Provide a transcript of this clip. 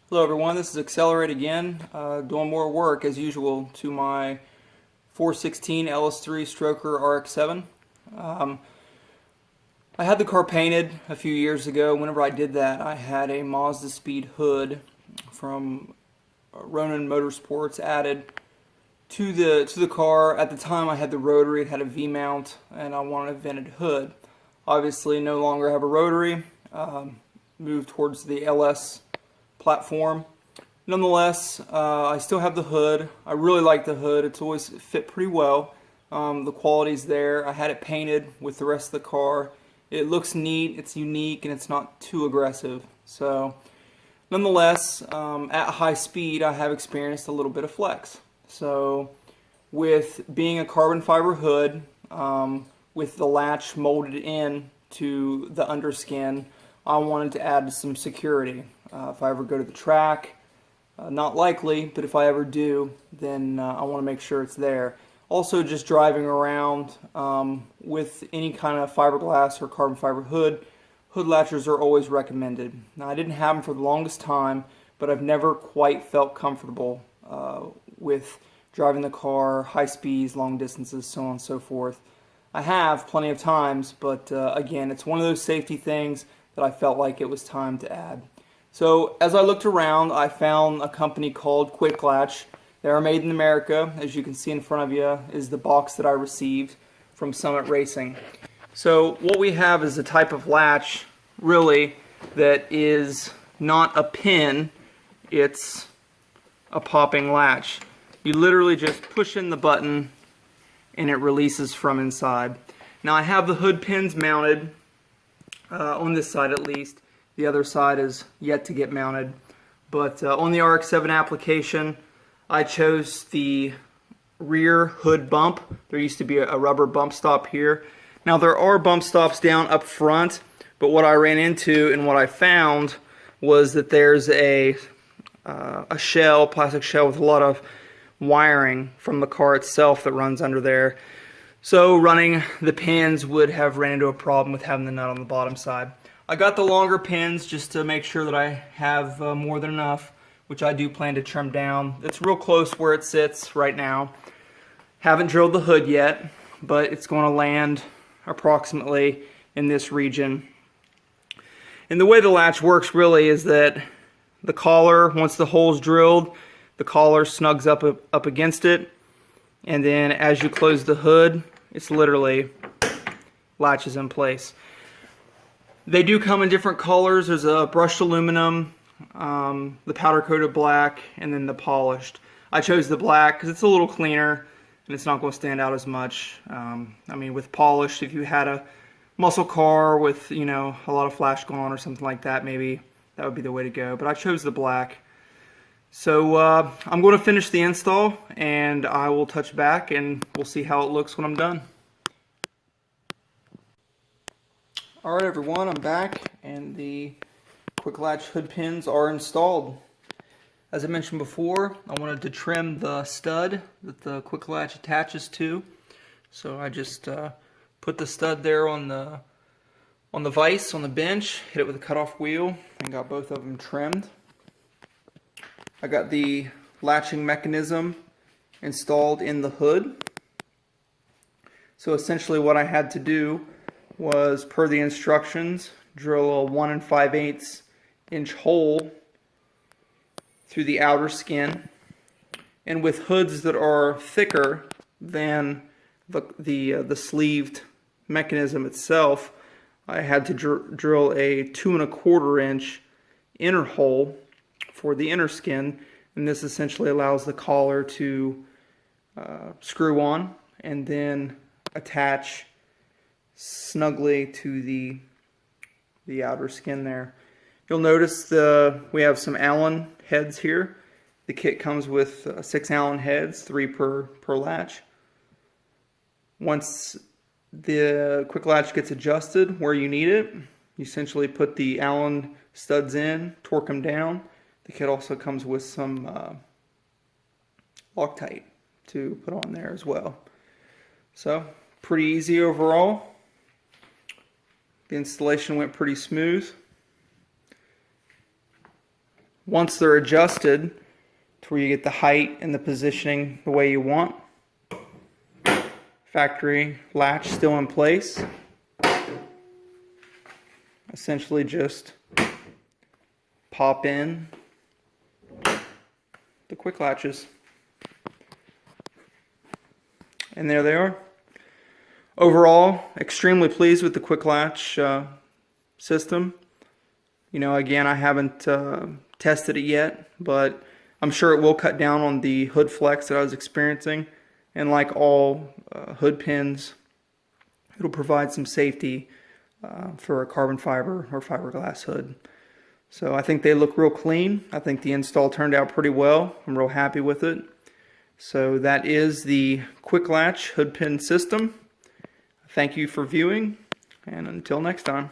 Hello everyone, this is Accelerate again, doing more work as usual to my 416 LS3 Stroker RX7. Um, I had the car painted a few years ago. Whenever I did that, I had a Mazda Speed hood from Ronin Motorsports added to the car. At the time I had the rotary, it had a V-mount, and I wanted a vented hood. Obviously no longer have a rotary, moved towards the LS platform. Nonetheless, I still have the hood. I really like the hood. It's always fit pretty well. The quality's there. I had it painted with the rest of the car. It looks neat, it's unique, and it's not too aggressive. So, nonetheless, at high speed, I have experienced a little bit of flex. So, with being a carbon fiber hood, with the latch molded in to the underskin, I wanted to add some security. If I ever go to the track, not likely, but if I ever do, then I want to make sure it's there. Also, just driving around with any kind of fiberglass or carbon fiber hood latchers are always recommended. Now, I didn't have them for the longest time, but I've never quite felt comfortable with driving the car, high speeds, long distances, so on and so forth. I have plenty of times, but again, it's one of those safety things that I felt like it was time to add. So as I looked around, I found a company called Quik Latch. They are made in America. As you can see in front of you is the box that I received from Summit Racing. So what we have is a type of latch, really, that is not a pin, it's a popping latch. You literally just push in the button and it releases from inside. Now I have the hood pins mounted, on this side at least. The other side is yet to get mounted. But on the Rx7 application, I chose the rear hood bump. There used to be a rubber bump stop here. Now there are bump stops down up front, but what I ran into and what I found was that there's a shell, plastic shell with a lot of wiring from the car itself that runs under there. So running the pins would have ran into a problem with having the nut on the bottom side. I got the longer pins just to make sure that I have more than enough, which I do plan to trim down. It's real close where it sits right now. Haven't drilled the hood yet, but it's going to land approximately in this region. And the way the latch works really is that the collar, once the hole's drilled, the collar snugs up against it, and then as you close the hood, it's literally latches in place. They do come in different colors. There's a brushed aluminum, the powder coated black, and then the polished. I chose the black because it's a little cleaner and it's not going to stand out as much. I mean, with polished, if you had a muscle car with, you know, a lot of flash going on or something like that, maybe that would be the way to go. But I chose the black. So I'm going to finish the install and I will touch back and we'll see how it looks when I'm done. Alright everyone, I'm back and the Quik Latch hood pins are installed. As I mentioned before, I wanted to trim the stud that the Quik Latch attaches to. So I just put the stud there on the vise on the bench, hit it with a cutoff wheel, and got both of them trimmed. I got the latching mechanism installed in the hood. So essentially what I had to do was, per the instructions, drill a 1 5/8 inch hole through the outer skin. And with hoods that are thicker than the sleeved mechanism itself, I had to drill a 2 1/4 inch inner hole for the inner skin, and this essentially allows the collar to screw on and then attach snugly to the outer skin there. You'll notice we have some Allen heads here. The kit comes with 6 Allen heads, 3 per latch. Once the Quik Latch gets adjusted where you need it, you essentially put the Allen studs in, torque them down. The kit also comes with some Loctite to put on there as well. So, pretty easy overall. The installation went pretty smooth. once they're adjusted to where you get the height and the positioning the way you want, factory latch still in place. Essentially just pop in the Quik latches. And there they are. Overall, extremely pleased with the Quik Latch system. You know, again, I haven't tested it yet, but I'm sure it will cut down on the hood flex that I was experiencing. And like all hood pins, it'll provide some safety for a carbon fiber or fiberglass hood. So I think they look real clean. I think the install turned out pretty well. I'm real happy with it. So that is the Quik Latch hood pin system. Thank you for viewing, and until next time.